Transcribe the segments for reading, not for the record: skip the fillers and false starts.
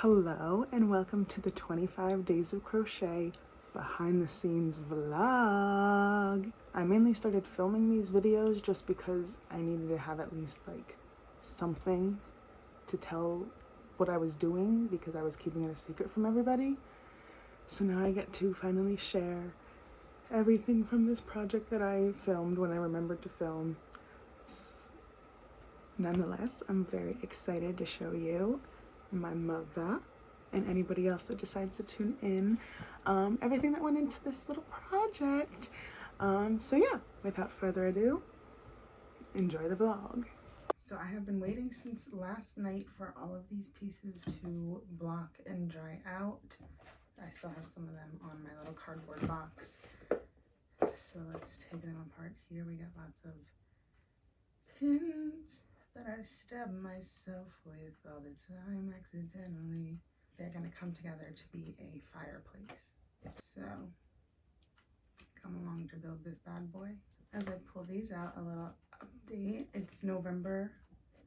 Hello and welcome to the 25 Days of Crochet behind the scenes vlog. I mainly started filming these videos just because I needed to have at least like something to tell what I was doing because I was keeping it a secret from everybody. So now I get to finally share everything from this project that I filmed when I remembered to film. Nonetheless, I'm very excited to show you my mother and anybody else that decides to tune in everything that went into this little project. So yeah, without further ado, enjoy the vlog. So I have been waiting since last night for all of these pieces to block and dry out. I still have some of them on my little cardboard box. So let's take them apart. Here we got lots of pins that I stab myself with all the time accidentally. They're gonna come together to be a fireplace. So come along to build this bad boy. As I pull these out, a little update. It's November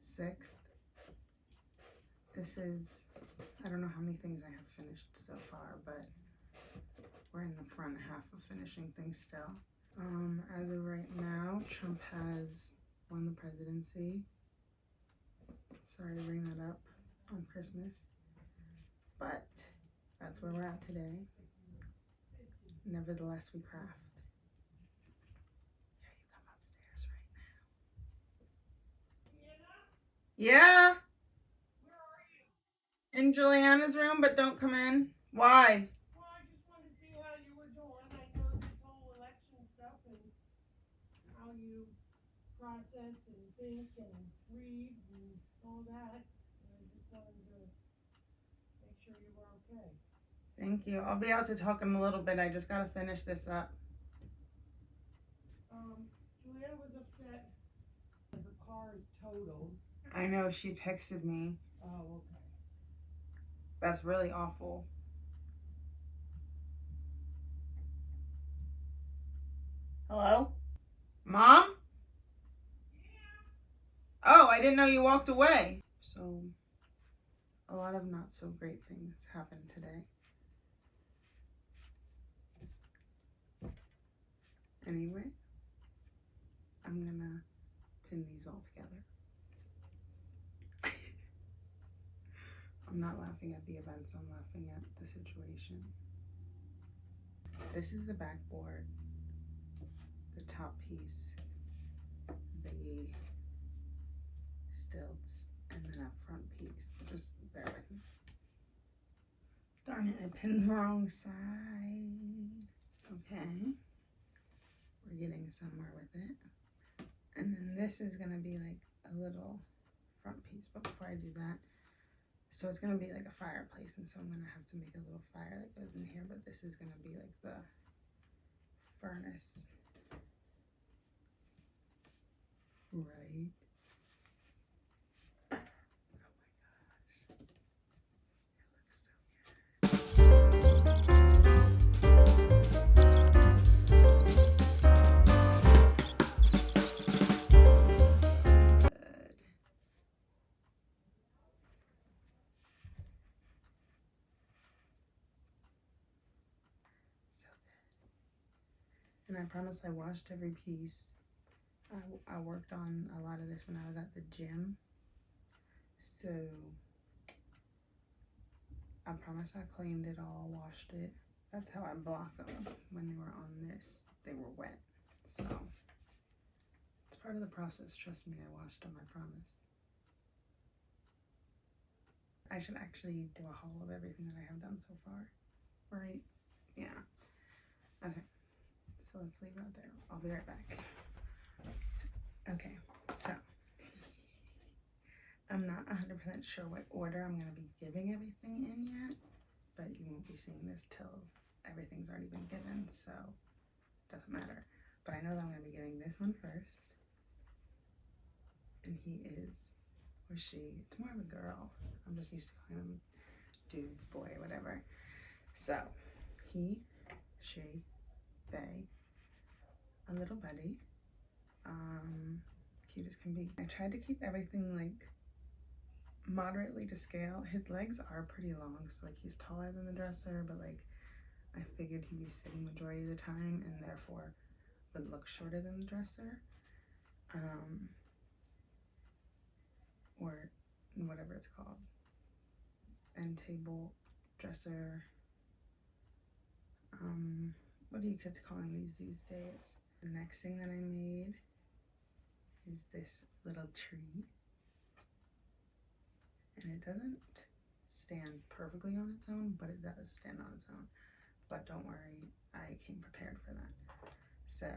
6th. This is, I don't know how many things I have finished so far, but we're in the front half of finishing things still. As of right now, Trump has won the presidency. Sorry to bring that up on Christmas, but that's where we're at today. Nevertheless, we craft. Here, you come upstairs right now. Yeah? Where are you? In Juliana's room, but don't come in. Why? Well, I just wanted to see how you were doing. I know this whole election stuff and how you process and think and read and all that. I just wanted to make sure you were okay. Thank you. I'll be out to talk in a little bit. I just gotta finish this up. Juliana was upset that her car is totaled. I know, she texted me. Oh, okay. That's really awful. Hello? Mom? Yeah. Oh, I didn't know you walked away. So, a lot of not so great things happened today. Anyway, I'm gonna pin these all together. I'm not laughing at the events, I'm laughing at the situation. This is the backboard, the top piece, the stilts, and then a front piece. Just bear with me. Darn it, I pinned the wrong side. Okay. We're getting somewhere with it. And then this is gonna be like a little front piece. But before I do that, so it's gonna be like a fireplace, and so I'm gonna have to make a little fire that goes in here, but this is gonna be like the furnace. Right? Oh my gosh. It looks so and I promise I washed every piece. I worked on a lot of this when I was at the gym. So I promise I cleaned it all, washed it. That's how I block them. When they were on this, they were wet. So it's part of the process. Trust me, I washed them, I promise. I should actually do a haul of everything that I have done so far. Right? Yeah. Okay. So let's leave it there. I'll be right back. Okay, so I'm not 100% sure what order I'm going to be giving everything in yet, but you won't be seeing this till everything's already been given, so it doesn't matter. But I know that I'm going to be giving this one first, and he is, or she, it's more of a girl. I'm just used to calling them dudes, boy, whatever. So, he, she, they, a little buddy, cute as can be. I tried to keep everything like moderately to scale. His legs are pretty long, so like he's taller than the dresser, but like I figured he'd be sitting majority of the time and therefore would look shorter than the dresser. Or whatever it's called. End table, dresser. What are you kids calling these days? The next thing that I made is this little tree. And it doesn't stand perfectly on its own, but it does stand on its own. But don't worry, I came prepared for that. So,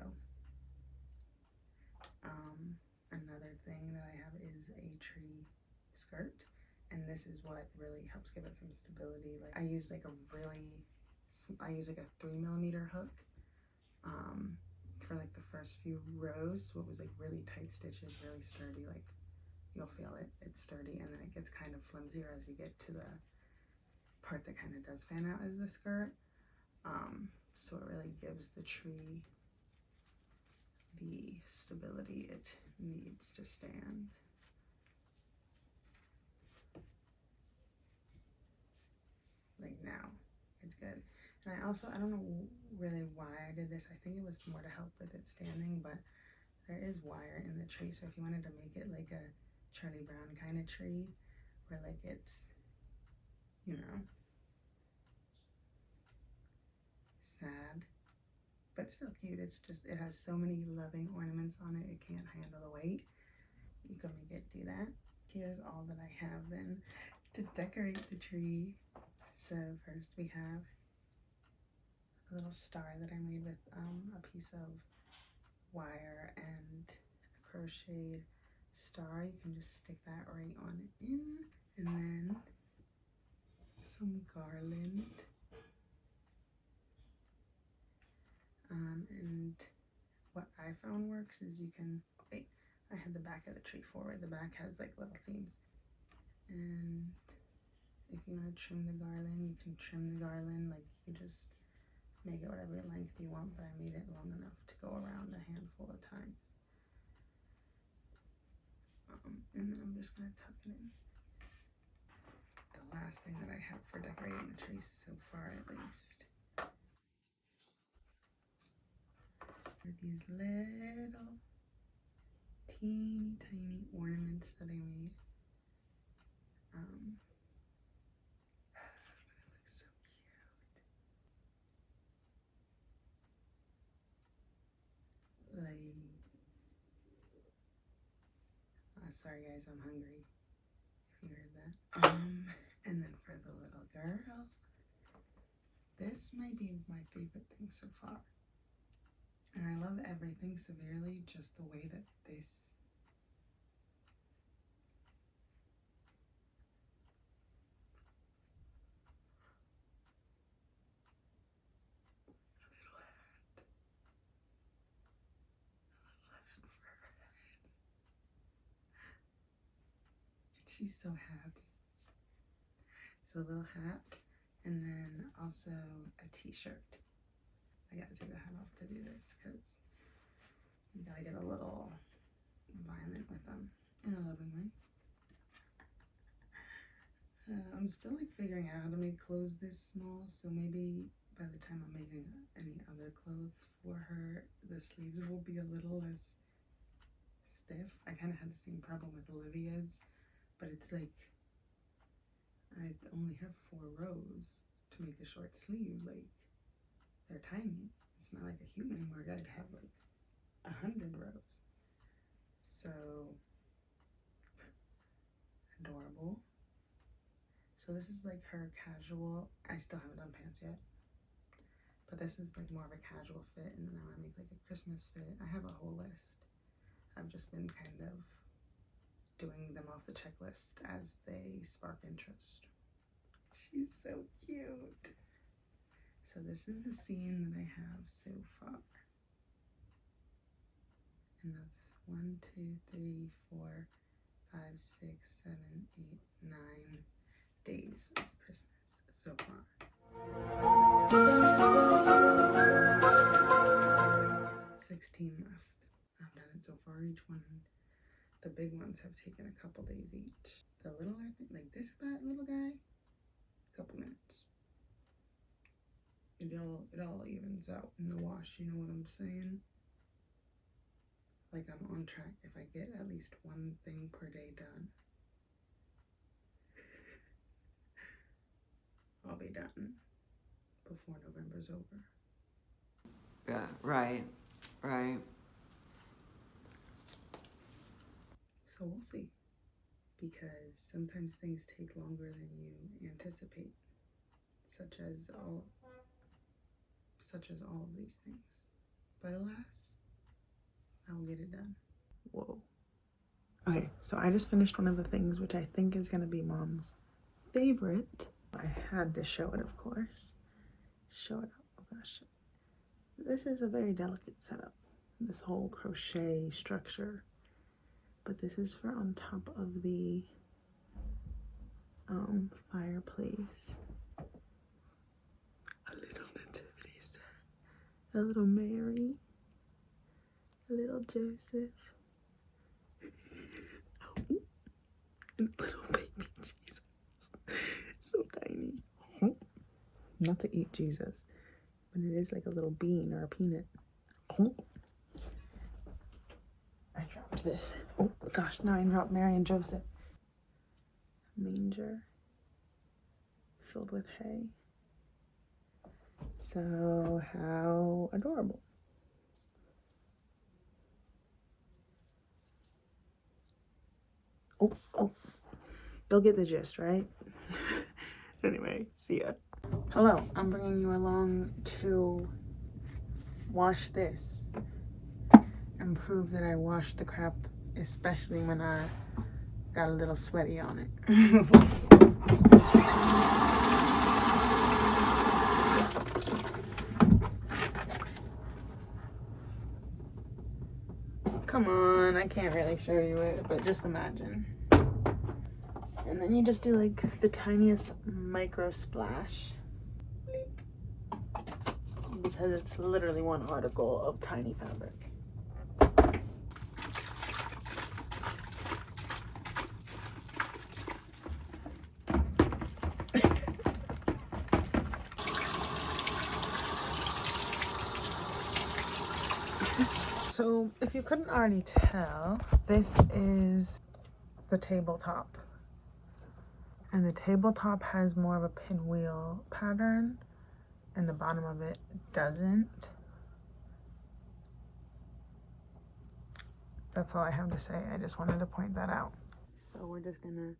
another thing that I have is a tree skirt. And this is what really helps give it some stability. Like I use like a 3mm hook for like the first few rows. So it was like really tight stitches, really sturdy, like you'll feel it, it's sturdy, and then it gets kind of flimsier as you get to the part that kind of does fan out as the skirt. So it really gives the tree the stability it needs to stand. Like now, it's good. And I don't know really why I did this. I think it was more to help with it standing, but there is wire in the tree. So if you wanted to make it like a Charlie Brown kind of tree, where like it's, you know, sad, but still cute. It's just, it has so many loving ornaments on it, it can't handle the weight. You can make it do that. Here's all that I have then to decorate the tree. So first we have a little star that I made with a piece of wire and a crocheted star. You can just stick that right on in, and then some garland. And what I found works is you can, wait, I had the back of the tree forward. The back has like little seams, and if you want to trim the garland, you can trim the garland. Like you just make it whatever length you want, but I made it long enough to go around a handful of times. And then I'm just gonna tuck it in. The last thing that I have for decorating the tree so far, at least, are these little teeny tiny ornaments that I made. It looks so cute. Like, sorry guys, I'm hungry, if you heard that. And then for the little girl, this might be my favorite thing so far. And I love everything severely, just the way that this she's so happy. So a little hat, and then also a t-shirt. I gotta take the hat off to do this because you gotta get a little violent with them in a loving way. I'm still like figuring out how to make clothes this small, so maybe by the time I'm making any other clothes for her, the sleeves will be a little less stiff. I kind of had the same problem with Olivia's, but it's like I only have 4 rows to make a short sleeve. Like, they're tiny. It's not like a human where I'd have like 100 rows. So adorable. So this is like her casual. I still haven't done pants yet, but this is like more of a casual fit, and then I want to make like a Christmas fit. I have a whole list. I've just been kind of doing them off the checklist as they spark interest. She's so cute. So this is the scene that I have so far. And that's 1, 2, 3, 4, 5, 6, 7, 8, 9 days of Christmas so far. 16 left. I've done it so far. Each one, the big ones have taken a couple days each. The little it all evens out in the wash, you know what I'm saying? Like I'm on track if I get at least one thing per day done. I'll be done before November's over. Yeah, right. So we'll see, because sometimes things take longer than you anticipate, such as all of these things. But alas, I'll get it done. Whoa. Okay, so I just finished one of the things which I think is gonna be Mom's favorite. I had to show it, of course. Show it up. Oh gosh. This is a very delicate setup, this whole crochet structure. But this is for on top of the fireplace. A little nativity set. A little Mary. A little Joseph. Oh, and a little baby Jesus. So tiny. Not to eat Jesus, but it is like a little bean or a peanut. I dropped this. Oh gosh, now I dropped Mary and Joseph. Manger filled with hay. So how adorable. Oh, you'll get the gist, right? Anyway, see ya. Hello, I'm bringing you along to wash this and prove that I washed the crap, especially when I got a little sweaty on it. Come on, I can't really show you it, but just imagine. And then you just do like the tiniest micro splash, because it's literally one article of tiny fabric. So if you couldn't already tell, this is the tabletop. And the tabletop has more of a pinwheel pattern, and the bottom of it doesn't. That's all I have to say. I just wanted to point that out. So we're just gonna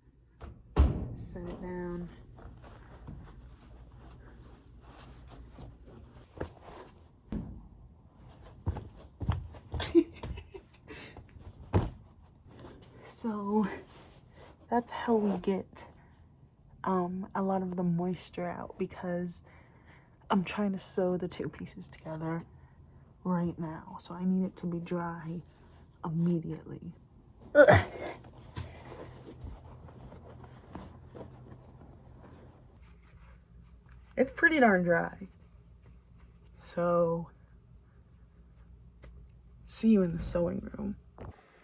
set it down. So that's how we get a lot of the moisture out, because I'm trying to sew the two pieces together right now. So I need it to be dry immediately. Ugh. It's pretty darn dry. So see you in the sewing room.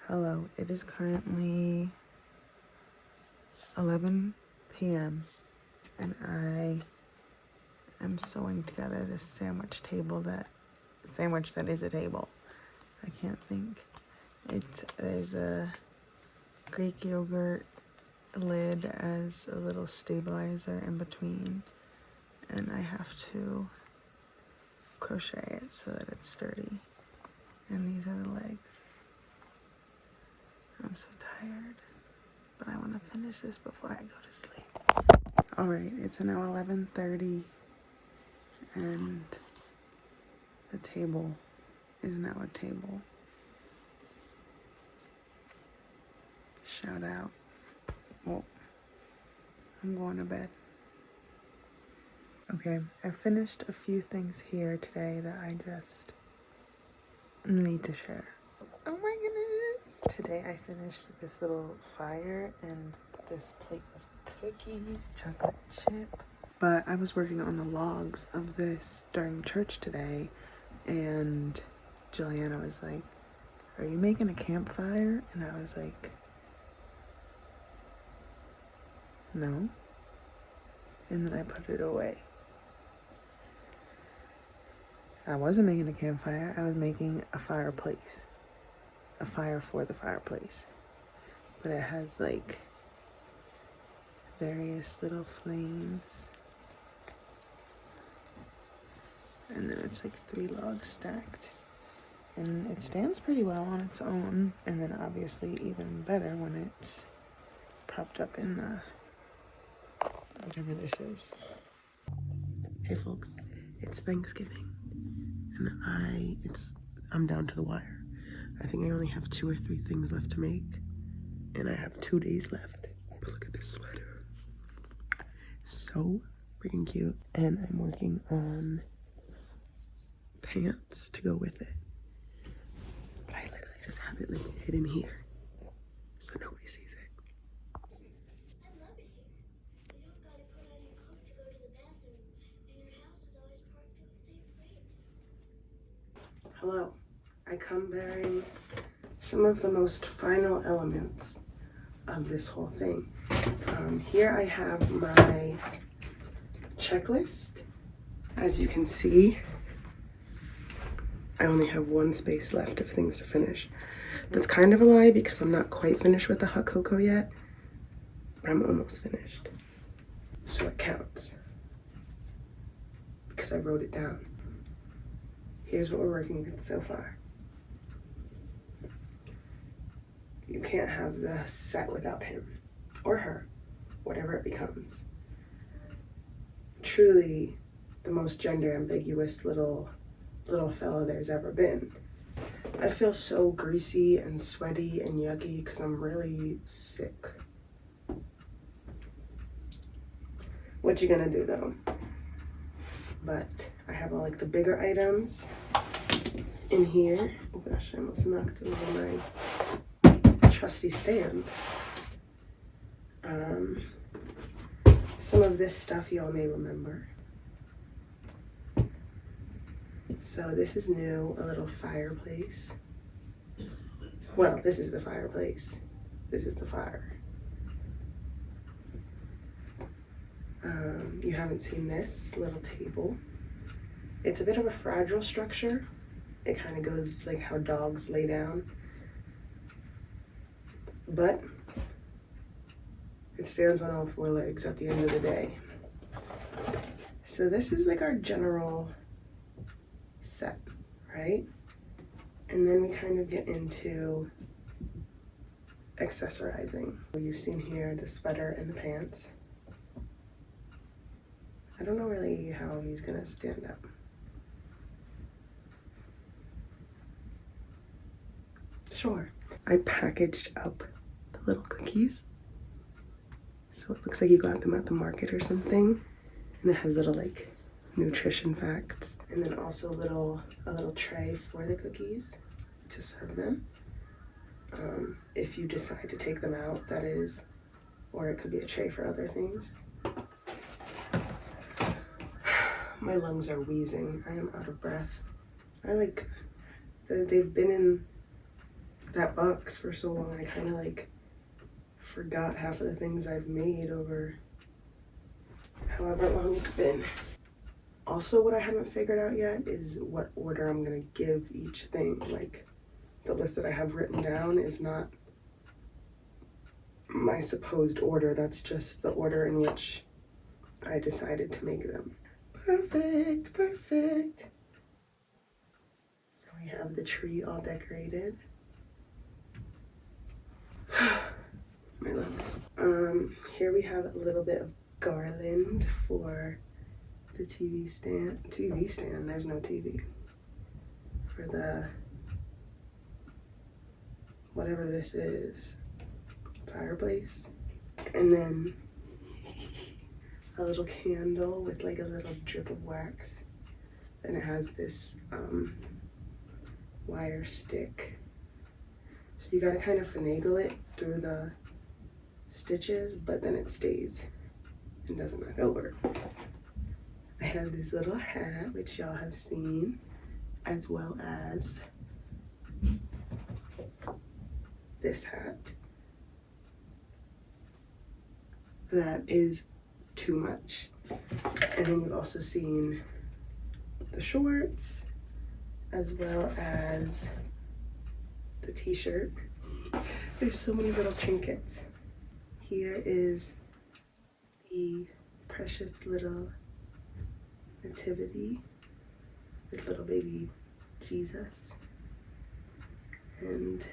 Hello, it is currently 11 p.m. and I am sewing together this sandwich that is a table. I can't think. There's a Greek yogurt lid as a little stabilizer in between, and I have to crochet it so that it's sturdy. And these are the legs. I'm so tired, but I want to finish this before I go to sleep. All right, it's now 11:30, and the table is now a table. Shout out. Well, I'm going to bed. Okay, I finished a few things here today that I just need to share. Oh my goodness. Today I finished this little fire and this plate of cookies, chocolate chip. But I was working on the logs of this during church today, and Juliana was like, "Are you making a campfire?" And I was like, "No." And then I put it away. I wasn't making a campfire. I was making a fireplace. A fire for the fireplace. But it has like various little flames. And then it's like 3 logs stacked. And it stands pretty well on its own. And then obviously even better when it's propped up in the, whatever this is. Hey folks, it's Thanksgiving. And I'm down to the wire. I think I only have 2 or 3 things left to make. And I have 2 days left. But look at this sweater. So freaking cute. And I'm working on pants to go with it. But I literally just have it like hidden here. So nobody sees it. I love it here. You don't gotta put on your coat to go to the bathroom. And your house is always parked in the same place. Hello. I come bearing some of the most final elements of this whole thing. Here I have my checklist. As you can see, I only have 1 space left of things to finish. That's kind of a lie because I'm not quite finished with the hot cocoa yet, but I'm almost finished. So it counts because I wrote it down. Here's what we're working with so far. You can't have the set without him or her, whatever it becomes. Truly the most gender ambiguous little fella there's ever been. I feel so greasy and sweaty and yucky because I'm really sick. What you gonna do though? But I have all like the bigger items in here. Oh gosh, I almost knocked over my trusty stand. Some of this stuff y'all may remember. So this is new, a little fireplace. Well, this is the fireplace. This is the fire. You haven't seen this little table. It's a bit of a fragile structure. It kind of goes like how dogs lay down. But it stands on all 4 legs at the end of the day. So this is like our general set, right? And then we kind of get into accessorizing. You've seen here the sweater and the pants. I don't know really how he's gonna stand up. Sure. I packaged up the little cookies. So it looks like you got them at the market or something. And it has little like nutrition facts. And then also a little tray for the cookies to serve them. If you decide to take them out, that is. Or it could be a tray for other things. My lungs are wheezing. I am out of breath. They've been in that box for so long. I kind of like forgot half of the things I've made over however long it's been. Also, what I haven't figured out yet is what order I'm gonna give each thing. Like, the list that I have written down is not my supposed order. That's just the order in which I decided to make them. Perfect, perfect. So we have the tree all decorated. My lungs. Here we have a little bit of garland for the TV stand. TV stand, there's no TV. For the, whatever this is, fireplace. And then a little candle with like a little drip of wax. Then it has this wire stick. So you gotta kind of finagle it through the stitches, but then it stays and doesn't knock over. I have this little hat, which y'all have seen, as well as this hat. That is too much. And then you've also seen the shorts as well as the t-shirt. There's so many little trinkets. Here is the precious little Nativity with little baby Jesus. And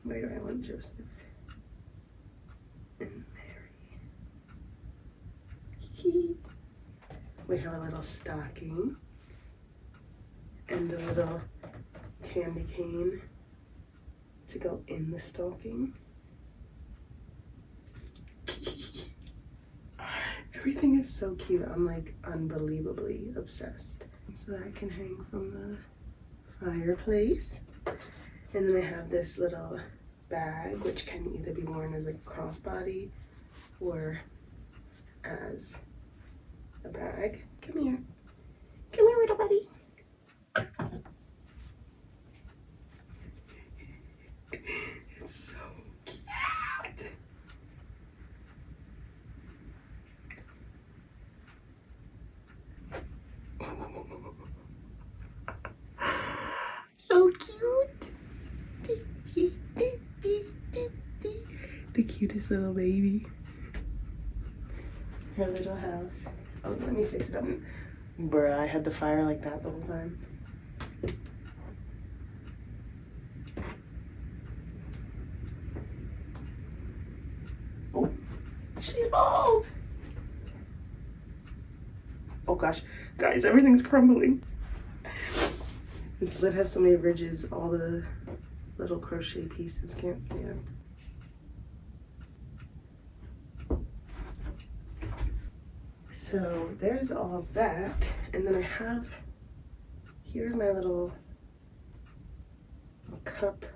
where do I want Joseph? And Mary. We have a little stocking and a little candy cane to go in the stocking. Everything is so cute. I'm like unbelievably obsessed. So that I can hang from the fireplace. And then I have this little bag, which can either be worn as a crossbody or as a bag. Come here. Come here, little buddy. It's so cute. So cute. The cutest little baby. Her little house. Oh, let me fix it up. Bruh, I had the fire like that the whole time. Oh, she's bald. Oh gosh, guys, everything's crumbling. This lid has so many ridges, all the little crochet pieces can't stand. So there's all of that. And then I have, here's my little cup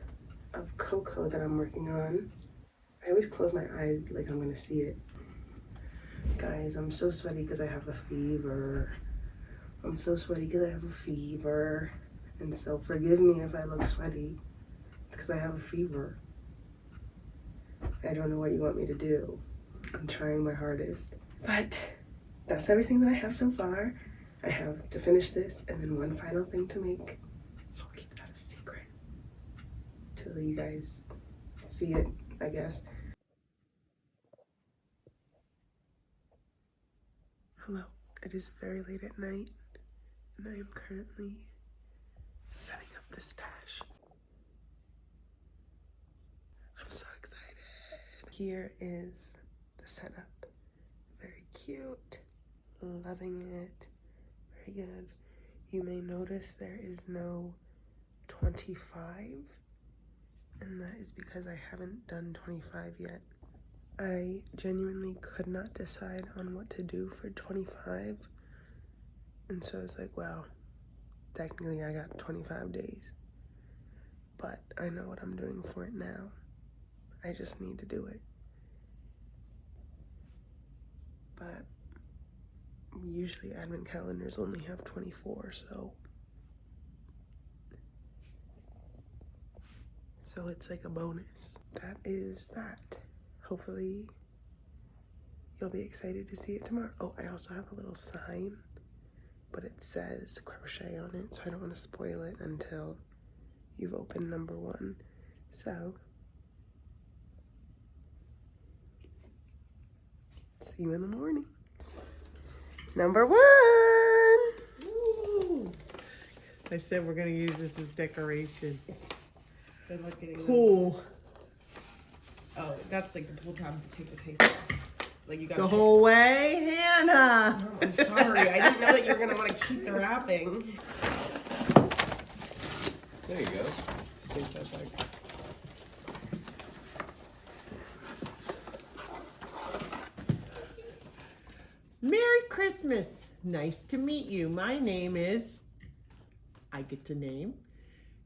of cocoa that I'm working on. I always close my eyes like I'm gonna see it. Guys, I'm so sweaty because I have a fever. I'm so sweaty because I have a fever. And so forgive me if I look sweaty. It's because I have a fever. I don't know what you want me to do. I'm trying my hardest. But that's everything that I have so far. I have to finish this and then one final thing to make. So I'll keep that a secret till you guys see it, I guess. Hello, it is very late at night and I am currently setting up the stash. I'm so excited. Here is the setup. Very cute. Loving it. Very good. You may notice there is no 25, and that is because I haven't done 25 yet. I genuinely could not decide on what to do for 25, and so I was like, well, technically I got 25 days, but I know what I'm doing for it now. I just need to do it. But usually advent calendars only have 24, so it's like a bonus. That is that. Hopefully you'll be excited to see it tomorrow. Oh, I also have a little sign, but it says crochet on it, so I don't want to spoil it until you've opened number 1. So see you in the morning. Number 1. Ooh. I said we're gonna use this as decoration. Good luck getting Cool. Oh, that's like the whole time to take the tape off. Like you got The whole way, Hannah. Oh, I'm sorry. I didn't know that you were gonna want to keep the wrapping. There you go. Just take that back. Merry Christmas. Nice to meet you. My name is, I get to name,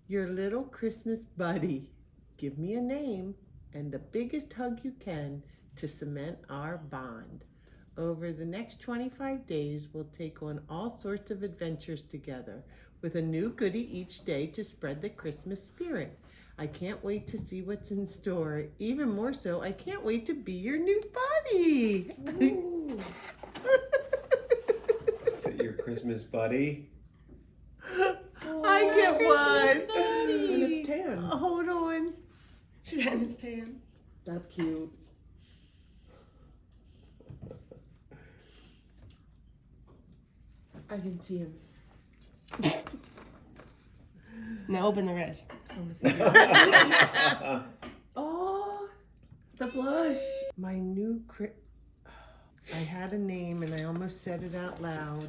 your little Christmas buddy. Give me a name and the biggest hug you can to cement our bond. Over the next 25 days, we'll take on all sorts of adventures together with a new goodie each day to spread the Christmas spirit. I can't wait to see what's in store. Even more so, I can't wait to be your new buddy. Is it your Christmas buddy? one. And it's tan. Hold on. She's had his tan. That's cute. I can see him. Now open the rest. I want to see him. Oh, the blush. My new I had a name and I almost said it out loud,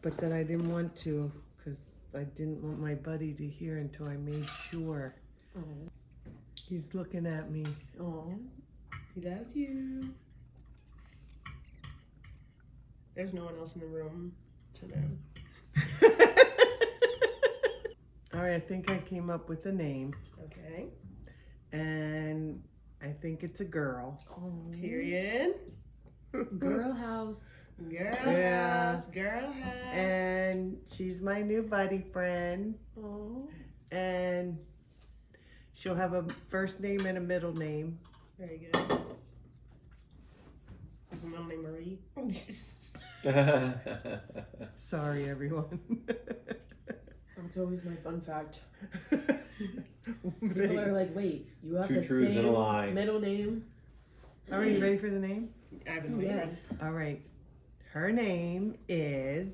but then I didn't want to because I didn't want my buddy to hear until I made sure. Oh. He's looking at me. Oh. He loves you. There's no one else in the room to know. All right, I think I came up with a name, Okay. and I think it's a girl. Oh. Period. Girl house. Girl Yeah. house. Girl house. And she's my new buddy friend, Oh. and she'll have a first name and a middle name. Very good. Is the middle name Marie? Sorry, everyone. That's always my fun fact. People are like, wait, you have Two the truths and a same lie. middle name? Are you ready for the name? I've been waiting. Yes. All right. Her name is,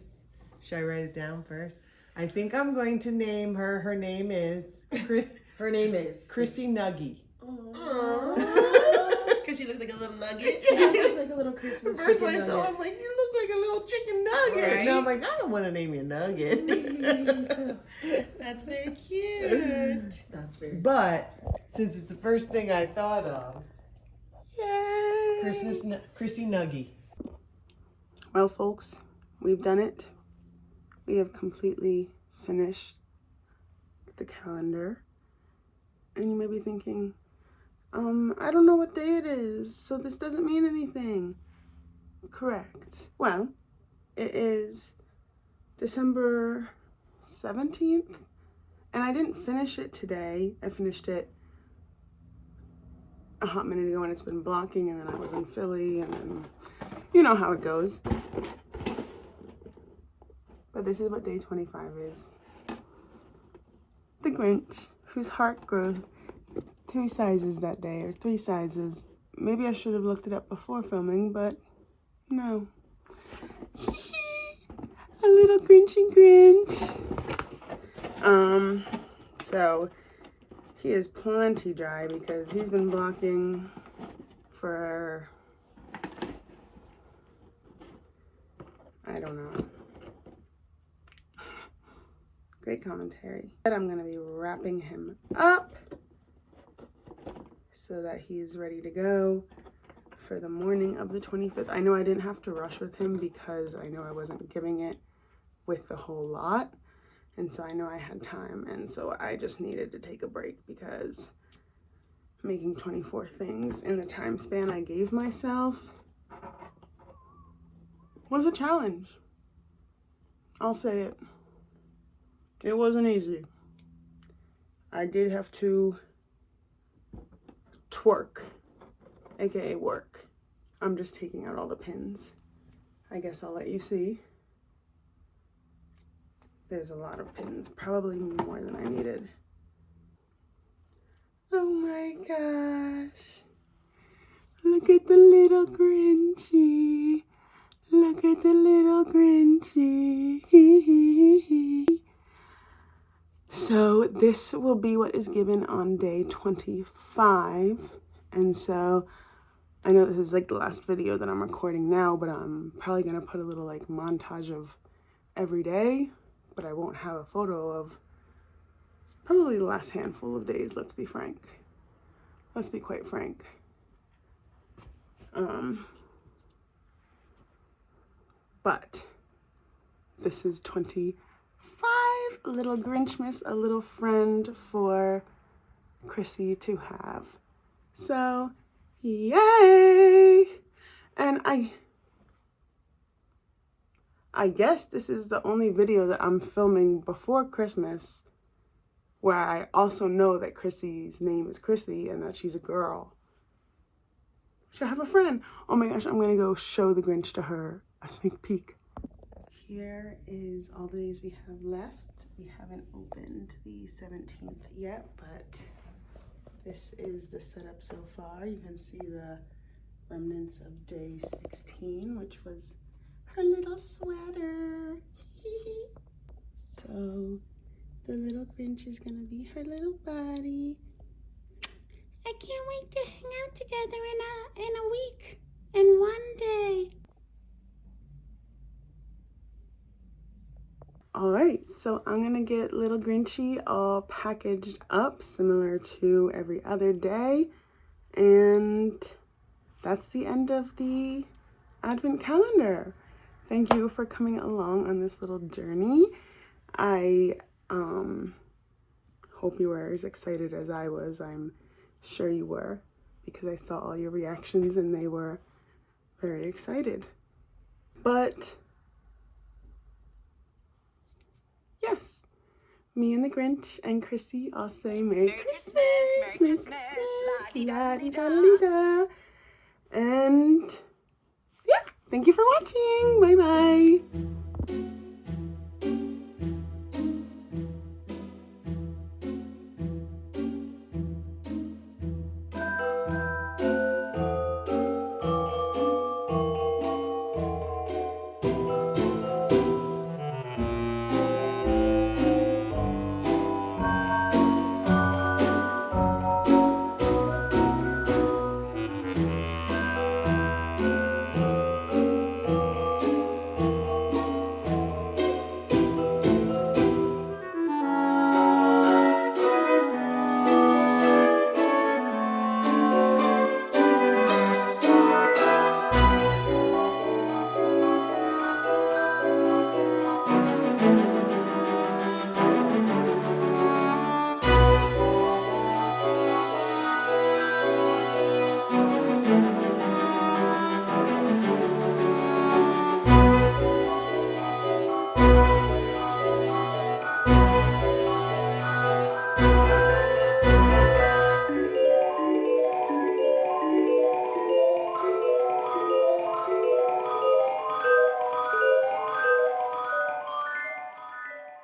should I write it down first? I think I'm going to name her. Her name is Her name is Chrissy Nuggie. Because she looks like a little nugget. She does look like a little Christmas First chicken when I told nugget. him, like, you look like a little chicken nugget. Right? No, I'm like, I don't want to name you Nugget. That's very cute. That's very But since it's the first thing I thought of, Yay. Chrissy Nuggie. Well, folks, we've done it. We have completely finished the calendar. And you may be thinking, I don't know what day it is, so this doesn't mean anything. Correct. Well, it is December 17th, and I didn't finish it today. I finished it a hot minute ago, and it's been blocking, and then I was in Philly, and then you know how it goes. But this is what day 25 is. The Grinch, whose heart grew 2 sizes that day, or 3 sizes. Maybe I should have looked it up before filming, but no. A little Grinchy Grinch. So he is plenty dry because he's been blocking for, I don't know. Great commentary. But I'm gonna be wrapping him up so that he's ready to go for the morning of the 25th. I know I didn't have to rush with him because I know I wasn't giving it with the whole lot. And so I know I had time. And so I just needed to take a break because making 24 things in the time span I gave myself was a challenge. I'll say it. It wasn't easy. I did have to twerk, aka work. I'm just taking out all the pins. I guess I'll let you see. There's a lot of pins, probably more than I needed. Oh my gosh. Look at the little Grinchy. Look at the little Grinchy. So this will be what is given on day 25. And so I know this is like the last video that I'm recording now, but I'm probably gonna put a little like montage of every day, but I won't have a photo of probably the last handful of days, let's be frank. Let's be quite frank. But this is 25 little Grinchmas, a little friend for Chrissy to have. So, yay! And I guess this is the only video that I'm filming before Christmas where I also know that Chrissy's name is Chrissy and that she's a girl. She'll have a friend. Oh my gosh, I'm gonna go show the Grinch to her a sneak peek. Here is all the days we have left. We haven't opened the 17th yet, but this is the setup so far. You can see the remnants of day 16, which was her little sweater. So the little Grinch is gonna be her little buddy. I can't wait to hang out together in a week and one day. All right, so I'm gonna get little Grinchy all packaged up similar to every other day. And that's the end of the Advent calendar. Thank you for coming along on this little journey. I hope you were as excited as I was. I'm sure you were, because I saw all your reactions and they were very excited. But yes, me and the Grinch and Chrissy all say Merry Christmas, Merry Christmas, la-di-da-di-da. And yeah, thank you for watching. Bye bye.